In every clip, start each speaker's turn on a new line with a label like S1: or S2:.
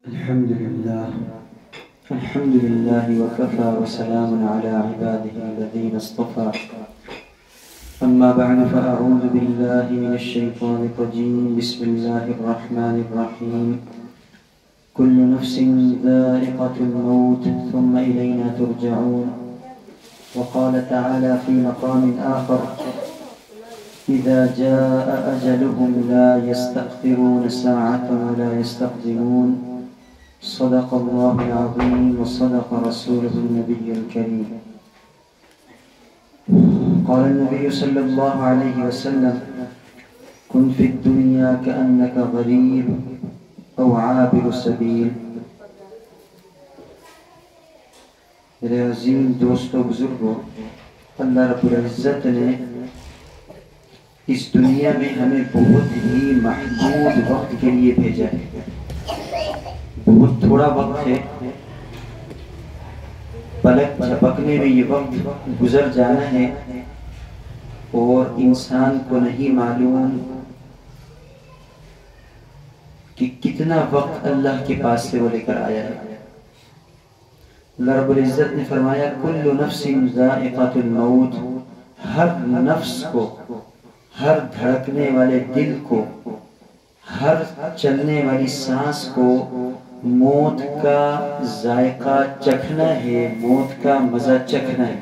S1: الحمد لله وكفى وسلام على عباده الذين اصطفى أما بعد فأعوذ بالله من الشيطان الرجيم بسم الله الرحمن الرحيم كل نفس ذائقة الموت ثم إلينا ترجعون وقال تعالى في مقام آخر إذا جاء أجلهم لا يستأخرون ساعة ولا يستقدمون صدق الله العظيم وصدق رسوله النبي الكريم قال النبي صلى الله عليه وسلم كن في الدنيا كأنك غريب أو عابر سبيل. میرے عظیم دوستو بزرگو، اللہ رب العزت نے اس دنیا میں ہمیں بہت ہی محدود وقت کے لیے بھیجا ہے. بہت تھوڑا وقت ہے، پلک جھپکنے میں یہ وقت گزر جانا ہے اور انسان کو نہیں معلوم کہ کتنا وقت اللہ کے پاس سے وہ لے کر آیا ہے. اللہ رب العزت نے فرمایا کل نفس ذائقۃ الموت، ہر نفس کو، ہر دھڑکنے والے دل کو، ہر چلنے والی سانس کو موت کا ذائقہ چکھنا ہے، موت کا مزہ چکھنا ہے.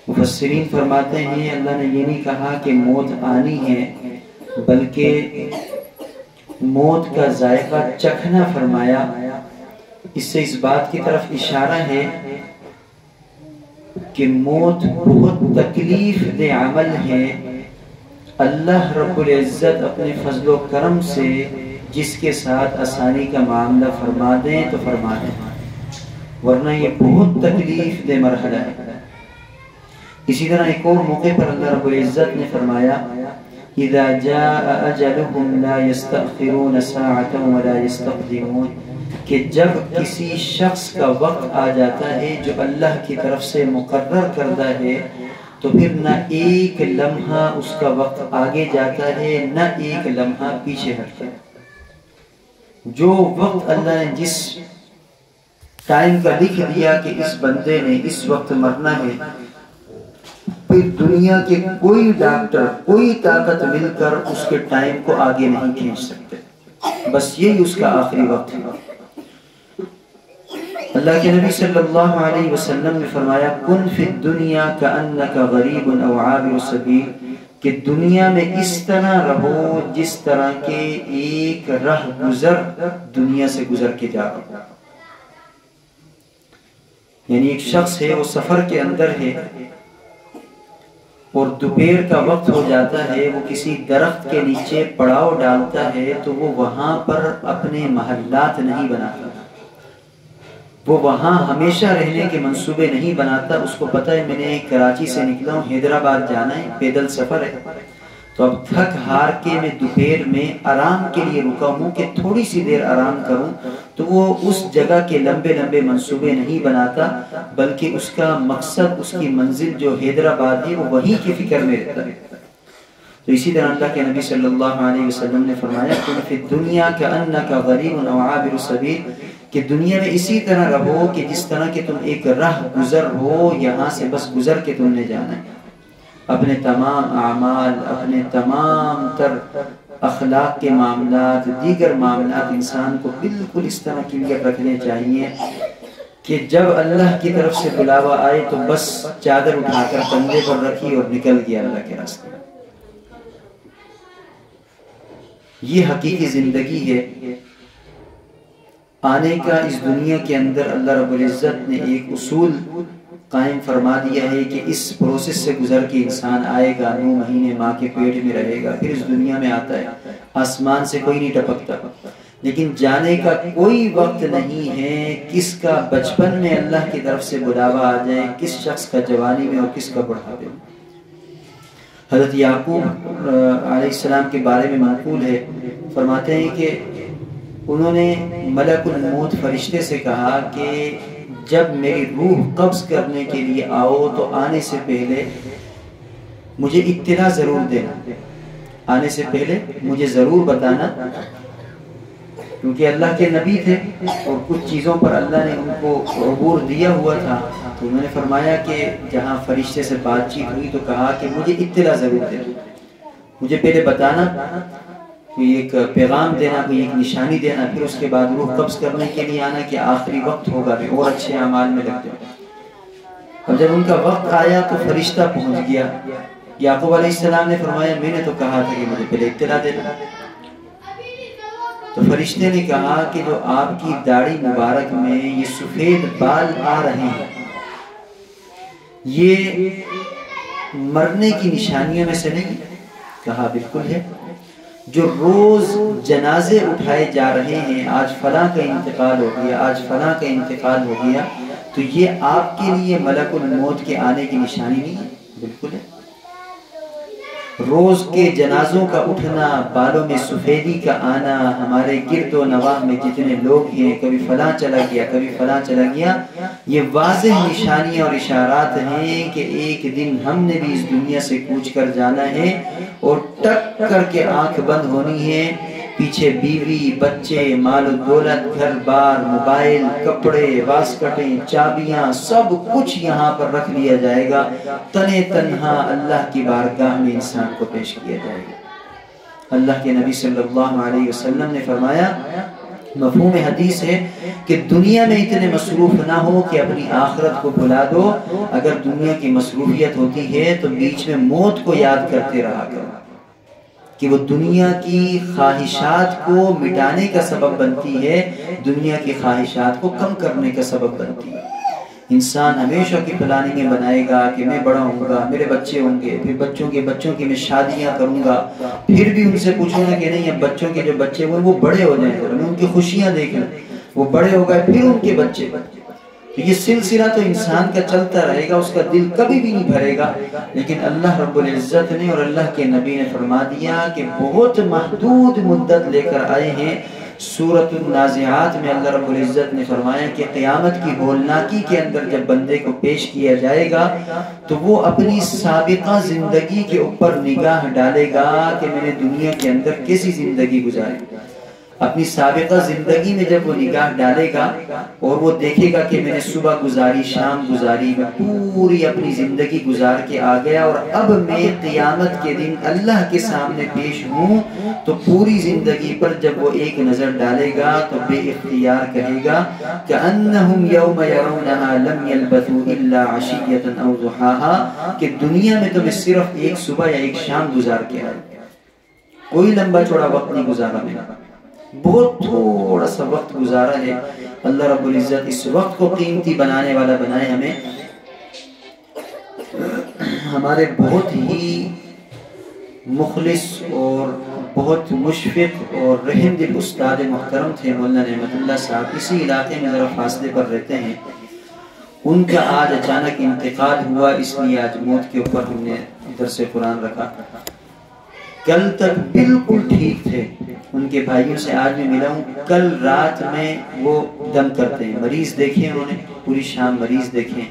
S1: مفسرین فرماتے ہیں اللہ نے یہ نہیں کہا کہ موت آنی ہے، بلکہ موت کا ذائقہ چکھنا فرمایا. اس سے اس بات کی طرف اشارہ ہے کہ موت بہت تکلیف دہ عمل ہے. اللہ رب العزت اپنے فضل و کرم سے جس کے ساتھ آسانی کا معاملہ فرما دیں تو فرما دیں، ورنہ یہ بہت تکلیف دہ مرحلہ ہے. اسی طرح ایک اور موقع پر اللہ رب العزت نے فرمایا اذا جاء اجلهم لا يستأخرون ساعة ولا يستقدمون، کہ جب کسی شخص کا وقت آ جاتا ہے جو اللہ کی طرف سے مقرر کردہ ہے تو پھر نہ ایک لمحہ اس کا وقت آگے جاتا ہے نہ ایک لمحہ پیچھے ہٹتا ہے. جو وقت اللہ نے جس ٹائم کا لکھ دیا کہ اس بندے نے اس وقت مرنا ہے، پھر دنیا کے کوئی ڈاکٹر، کوئی طاقت مل کر اس کے ٹائم کو آگے نہیں کھینچ سکتے. بس یہی اس کا آخری وقت ہے. اللہ کے نبی صلی اللہ علیہ وسلم نے فرمایا کن فی الدنیا کأنک غریب او عابر سبیل، کہ دنیا میں اس طرح رہو جس طرح کے ایک رہ گزر دنیا سے گزر کے جا رہا. یعنی ایک شخص ہے، وہ سفر کے اندر ہے اور دوپہر کا وقت ہو جاتا ہے، وہ کسی درخت کے نیچے پڑاؤ ڈالتا ہے تو وہ وہاں پر اپنے محلات نہیں بناتا، وہ وہاں ہمیشہ رہنے کے منصوبے نہیں بناتا. اس کو پتہ ہے میں نے کراچی سے نکلا ہوں، حیدرآباد جانا ہے، پیدل سفر ہے، تو اب تھک ہار کے میں دوپہر میں آرام کے لیے رکا ہوں کہ تھوڑی سی دیر آرام کروں. تو وہ اس جگہ کے لمبے لمبے منصوبے نہیں بناتا، بلکہ اس کا مقصد، اس کی منزل جو حیدرآباد ہے، وہ وہیں کی فکر میں رہتا ہے. تو اسی طرح اللہ کے نبی صلی اللہ علیہ وسلم نے فرمایا کن فی الدنیا کأنک غریب او عابر سبیل، کہ دنیا میں اسی طرح رہو کہ جس طرح کہ تم ایک راہ گزر ہو، یہاں سے بس گزر کے تم نے جانا ہے. اپنے تمام اعمال، اپنے تمام تر اخلاق کے معاملات، دیگر معاملات انسان کو بالکل اس طرح کلیئر رکھنے چاہیے کہ جب اللہ کی طرف سے بلاوا آئے تو بس چادر اٹھا کر کندھے پر رکھی اور نکل گیا اللہ کے راستے. یہ حقیقی زندگی ہے. آنے کا اس دنیا کے اندر اللہ رب العزت نے ایک اصول قائم فرما دیا ہے کہ اس پروسیس سے گزر کے انسان آئے گا، 9 مہینے ماں کے پیٹ میں رہے گا، پھر اس دنیا میں آتا ہے. آسمان سے کوئی نہیں ٹپکتا، لیکن جانے کا کوئی وقت نہیں ہے. کس کا بچپن میں اللہ کی طرف سے بلاوا آ جائے، کس شخص کا جوانی میں اور کس کا بڑھاپے میں. حضرت یعقوب علیہ السلام کے بارے میں منقول ہے، فرماتے ہیں کہ انہوں نے ملک الموت فرشتے سے کہا کہ جب میری روح قبض کرنے کے لیے آؤ تو آنے سے پہلے مجھے اطلاع ضرور دینا، آنے سے پہلے مجھے ضرور بتانا کیونکہ اللہ کے نبی تھے اور کچھ چیزوں پر اللہ نے ان کو عبور دیا ہوا تھا، تو انہوں نے فرمایا کہ جہاں فرشتے سے بات چیت ہوئی تو کہا کہ مجھے اطلاع ضرور دے، مجھے پہلے بتانا، کوئی ایک پیغام دینا، کوئی ایک نشانی دینا، پھر اس کے بعد روح قبض کرنے کے لیے آنا کہ آخری وقت ہوگا بھی اور اچھے اعمال میں لگ جاؤ۔ اور جب ان کا وقت آیا تو فرشتہ پہنچ گیا۔ یعقوب علیہ السلام نے فرمایا میں نے تو کہا تھا کہ مجھے پہلے اطلاع دینا۔ تو فرشتے نے کہا کہ جو آپ کی داڑھی مبارک میں یہ سفید بال آ رہے ہیں یہ مرنے کی نشانیوں میں سے نہیں؟ کہا بالکل ہے۔ جو روز جنازے اٹھائے جا رہے ہیں، آج فلاں کا انتقال ہو گیا، آج فلاں کا انتقال ہو گیا، تو یہ آپ کے لیے ملک الموت کے آنے کی نشانی نہیں ہے؟ بالکل ہے۔ روز کے جنازوں کا اٹھنا، بالوں میں سفیدی کا آنا، ہمارے گرد و نواح میں جتنے لوگ ہیں، کبھی فلاں چلا گیا، کبھی فلاں چلا گیا، یہ واضح نشانیاں اور اشارات ہیں کہ ایک دن ہم نے بھی اس دنیا سے کوچ کر جانا ہے اور ٹک کر کے آنکھ بند ہونی ہے۔ پیچھے بیوی، بچے، مال و دولت، گھر بار، موبائل، کپڑے، واسکٹیں، چابیاں، سب کچھ یہاں پر رکھ لیا جائے گا، تنے تنہا اللہ کی بارگاہ میں انسان کو پیش کیا جائے گا۔ اللہ کے نبی صلی اللہ علیہ وسلم نے فرمایا، مفہوم حدیث ہے کہ دنیا میں اتنے مصروف نہ ہو کہ اپنی آخرت کو بھلا دو۔ اگر دنیا کی مصروفیت ہوتی ہے تو بیچ میں موت کو یاد کرتے رہا کرو کہ وہ دنیا کی خواہشات کو مٹانے کا سبب بنتی ہے، دنیا کی خواہشات کو کم کرنے کا سبب بنتی ہے۔ انسان ہمیشہ کی پلاننگیں بنائے گا کہ میں بڑا ہوں گا، میرے بچے ہوں گے، پھر بچوں کے میں شادیاں کروں گا، پھر بھی ان سے پوچھوں گا کہ نہیں اب بچوں کے جو بچے ہوئے وہ بڑے ہو جائیں گے، میں ان کی خوشیاں دیکھوں، وہ بڑے ہو گئے پھر ان کے بچے۔ یہ سلسلہ تو انسان کا چلتا رہے گا، اس کا دل کبھی بھی نہیں بھرے گا۔ لیکن اللہ رب العزت نے اور اللہ کے نبی نے فرما دیا کہ بہت محدود مدت لے کر آئے ہیں۔ سورۃ النازعات میں اللہ رب العزت نے فرمایا کہ قیامت کی ہولناکی کے اندر جب بندے کو پیش کیا جائے گا تو وہ اپنی سابقہ زندگی کے اوپر نگاہ ڈالے گا کہ میں نے دنیا کے اندر کیسی زندگی گزاری۔ اپنی سابقہ زندگی میں جب وہ نگاہ ڈالے گا اور وہ دیکھے گا کہ میں نے صبح گزاری، شام گزاری، میں پوری اپنی زندگی گزار کے آ گیا اور اب میں قیامت کے دن اللہ کے سامنے پیش ہوں، تو پوری زندگی پر جب وہ ایک نظر ڈالے گا تو بے اختیار کہے گا كأنهم يوم يرونها لم يلبثوا إلا عشية أو ضحاها، کہ دنیا میں تو میں صرف ایک صبح یا ایک شام گزار کے آیا، کوئی لمبا چوڑا وقت نہیں گزارا، میں بہت تھوڑا سا وقت گزارا ہے۔ اللہ رب العزت اس وقت کو قیمتی بنانے والا بنائے ہمیں۔ ہمارے بہت ہی مخلص اور بہت مشفق اور رحم دل استاد محترم تھے مولانا نعمت اللہ صاحب، اسی علاقے میں ذرا فاصلے پر رہتے ہیں۔ ان کا آج اچانک انتقال ہوا، اس لیے آج موت کے اوپر ہم نے درس قرآن رکھا۔ کل تک بالکل ٹھیک تھے، ان کے بھائیوں سے آج میں ملا ہوں، کل رات میں وہ دم کرتے ہیں، مریض دیکھے انہوں نے، پوری شام مریض دیکھے،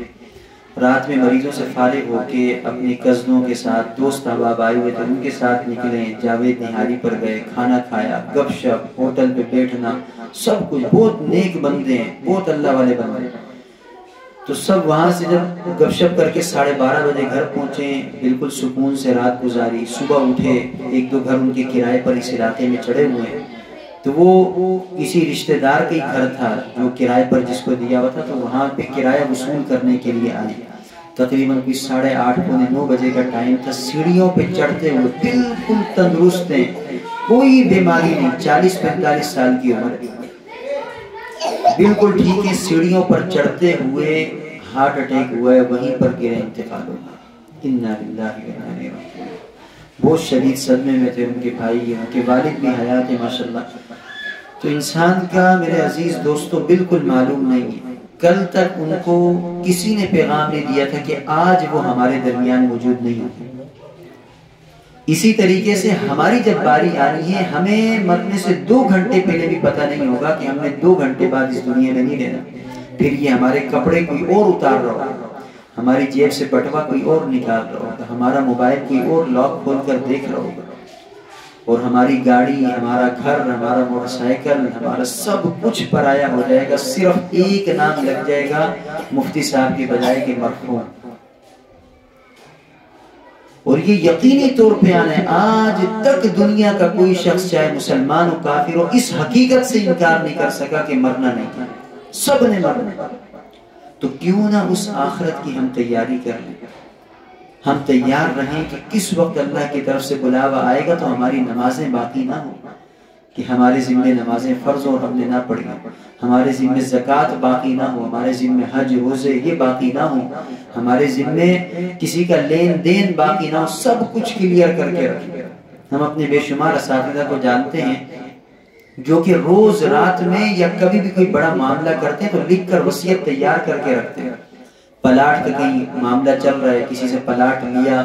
S1: رات میں مریضوں سے فارغ ہو کے اپنی کزنوں کے ساتھ، دوست احباب آئے ہوئے تھے ان کے ساتھ نکلے، جاوید نہاری پر گئے، کھانا کھایا، گپ شپ، ہوٹل پہ بیٹھنا، سب کچھ، بہت نیک بندے ہیں، بہت اللہ والے بندے ہیں۔ تو سب وہاں سے جب گپ شپ کر کے 12:30 بجے گھر پہنچے، بالکل سکون سے رات گزاری، صبح اٹھے، ایک دو گھر ان کے کرائے پر اس علاقے میں چڑھے ہوئے ہیں، تو وہ کسی رشتہ دار کا ہی گھر تھا جو کرائے پر جس کو دیا ہوا تھا، تو وہاں پہ کرایہ وصول کرنے کے لیے آئے۔ تقریباً کوئی 8:30 پونے 9 بجے کا ٹائم تھا، سیڑھیوں پہ چڑھتے ہوئے بالکل تندرست ہیں، کوئی بیماری نہیں، 40-45 سال کی عمر، بالکل ٹھیک ہے، سیڑھیوں پر چڑھتے ہوئے ہارٹ اٹیک ہوا ہے، وہیں پر گرے، انتقال ہو گیا۔ انا للہ و انا الیہ راجعون۔ بہت شدید صدمے میں تھے ان کے بھائی، ان کے والد بھی حیات ہیں ماشاءاللہ۔ تو انسان کا میرے عزیز دوستو بالکل معلوم نہیں ہے، کل تک ان کو کسی نے پیغام نہیں دیا تھا کہ آج وہ ہمارے درمیان موجود نہیں ہوتے۔ اسی طریقے سے ہماری جب باری آنی ہے، ہمیں مرنے سے 2 گھنٹے پہلے بھی پتہ نہیں ہوگا کہ ہم نے 2 گھنٹے بعد اس دنیا میں نہیں رہنا، پھر یہ ہمارے کپڑے کوئی اور اتار رہا ہوگا، ہماری جیب سے بٹوا کوئی اور نکال رہا ہوگا، ہمارا موبائل کوئی اور لاک کھول کر دیکھ رہا ہوگا۔ اور ہماری گاڑی، ہمارا گھر، ہمارا موٹر سائیکل، ہمارا سب کچھ پرایا ہو جائے گا، صرف ایک نام لگ جائے گا مفتی صاحب کی بجائے کہ مرحوم۔ اور یہ یقینی طور پہ آنا ہے، آج تک دنیا کا کوئی شخص چاہے مسلمان ہو کافر ہو اس حقیقت سے انکار نہیں کر سکا کہ مرنا نہیں، سب نے مرنا۔ تو کیوں نہ اس آخرت کی ہم تیاری کر لیں، ہم تیار رہیں کہ کس وقت اللہ کی طرف سے بلاوا آئے گا تو ہماری نمازیں باقی نہ ہوں، کہ ہمارے ذمہ نمازیں فرض اور ہم نے نہ پڑھی، ہمارے ذمہ زکوٰۃ باقی نہ ہو، ہمارے ذمہ حج روزے یہ باقی نہ ہو، ہمارے ذمہ کسی کا لین دین باقی نہ ہو، سب کچھ کلیئر کر کے رکھیں۔ ہم اپنے بے شمار اساتذہ کو جانتے ہیں جو کہ روز رات میں یا کبھی بھی کوئی بڑا معاملہ کرتے ہیں تو لکھ کر وصیت تیار کر کے رکھتے ہیں۔ پلاٹ کا کہیں معاملہ چل رہا ہے، کسی سے پلاٹ لیا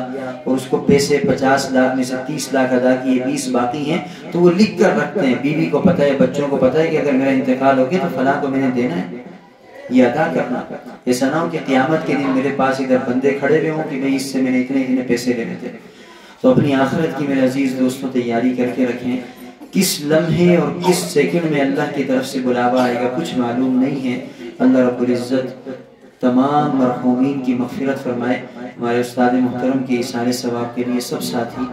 S1: اور اس کو پیسے 50 لاکھ میں سے 30 لاکھ ادا کیے، 20 باقی ہیں، تو وہ لکھ کر رکھتے ہیں۔ بیوی کو پتہ ہے، بچوں کو پتہ ہے کہ اگر میرا انتقال ہو گیا تو فلاں کو میں نے دینا ہے، یہ ادا کرنا۔ ایسا نہ ہو کہ قیامت کے دن میرے پاس ادھر بندے کھڑے ہوئے ہوں کہ بھئی اس سے میں نے اتنے پیسے لینے تھے۔ تو اپنی آخرت کی میرے عزیز دوستوں تیاری کر کے رکھیں، کس لمحے اور کس سیکنڈ میں اللہ کی طرف سے بلاوا آئے گا کچھ معلوم نہیں ہے۔ اللہ رب العزت تمام مرحومین کی مغفرت فرمائے۔ ہمارے استاد محترم کے اِیصال ثواب کے لیے سب ساتھی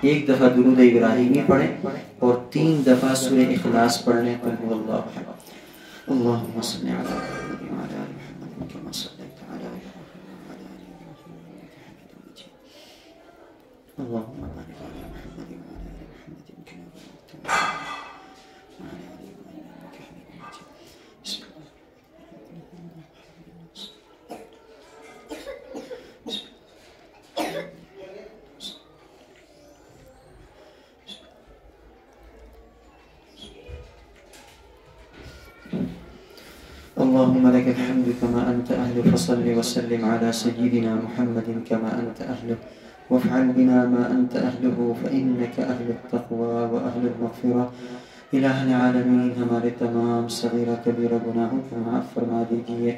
S1: ایک دفعہ درود ابراہیمی پڑھیں اور 3 دفعہ سورہ اخلاص پڑھ لیں۔ قل هو اللہ احد، اللہم صل علی محمد وعلی آل محمد کما صلیت علی ابراہیم وعلی آل ابراہیم انک حمید مجید، اللہم بارک علی محمد وعلی آل محمد کما بارکت علی ابراہیم وعلی آل ابراہیم انک حمید مجید۔ بسم اللہ۔ اللهم لك الحمد كما أنت أهل، فصل وسلم على سيدنا محمد كما أنت أهله، وافعل بنا ما أنت أهله فإنك أهل التقوى وأهل المغفرة۔ الہ العالمین ہمارے تمام صغیرہ کبیرہ گناہوں کو معاف فرما دیجیے۔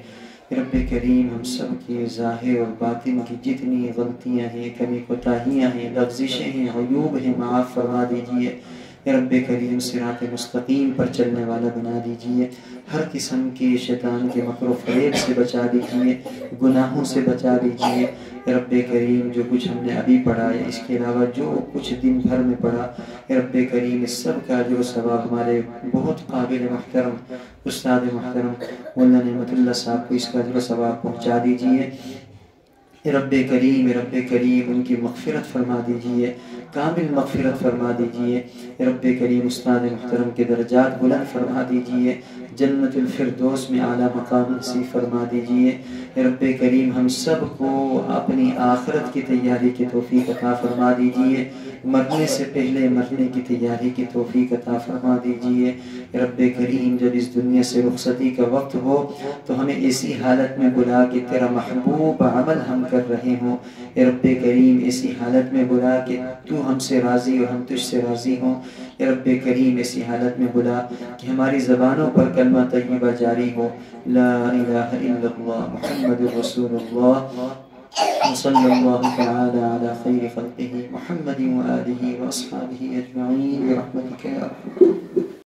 S1: رب کریم ہم سب کی ظاہر اور باطن کی جتنی غلطیاں ہیں، کمی کوتاہیاں ہیں، لغزشیں ہیں، عیوب ہیں، معاف فرما دیجیے۔ رب کریم صراط مستقیم پر چلنے والا بنا دیجیے، ہر قسم کے شیطان کے مکر و فریب سے بچا دیجیے، گناہوں سے بچا دیجیے۔ رب کریم جو کچھ ہم نے ابھی پڑھا یا اس کے علاوہ جو کچھ دن بھر میں پڑھا، رب کریم اس سب کا جو ثواب ہمارے بہت قابل محترم استاد محترم مولانا نعمت اللہ صاحب کو اس کا جو ثواب پہنچا دیجیے۔ رب کریم ان کی مغفرت فرما دیجیے، کامل مغفرت فرما دیجیے۔ رب کریم استاد محترم کے درجات بلند فرما دیجیے، جنت الفردوس میں اعلیٰ مقام نصیب فرما دیجیے۔ رب کریم ہم سب کو اپنی آخرت کی تیاری کی توفیق عطا فرما دیجیے، مرنے سے پہلے مرنے کی تیاری کی توفیق عطا فرما دیجیے۔ رب کریم جب اس دنیا سے رخصتی کا وقت ہو تو ہمیں ایسی حالت میں بلا کہ تیرا محبوب عمل ہم کر رہے ہوں۔ رب کریم ایسی حالت میں بلا کہ تو ہم سے راضی اور ہم تجھ سے راضی ہوں۔ رب کریم ایسی حالت میں بلا کہ ہماری زبانوں پر کلمہ طیبہ جاری ہو، لا الہ الا اللہ محمد رسول اللہ، صلی اللہ تعالی علی خیر خلقہ محمد وآلہ واصحابہ اجمعین برحمتک یا ارحم۔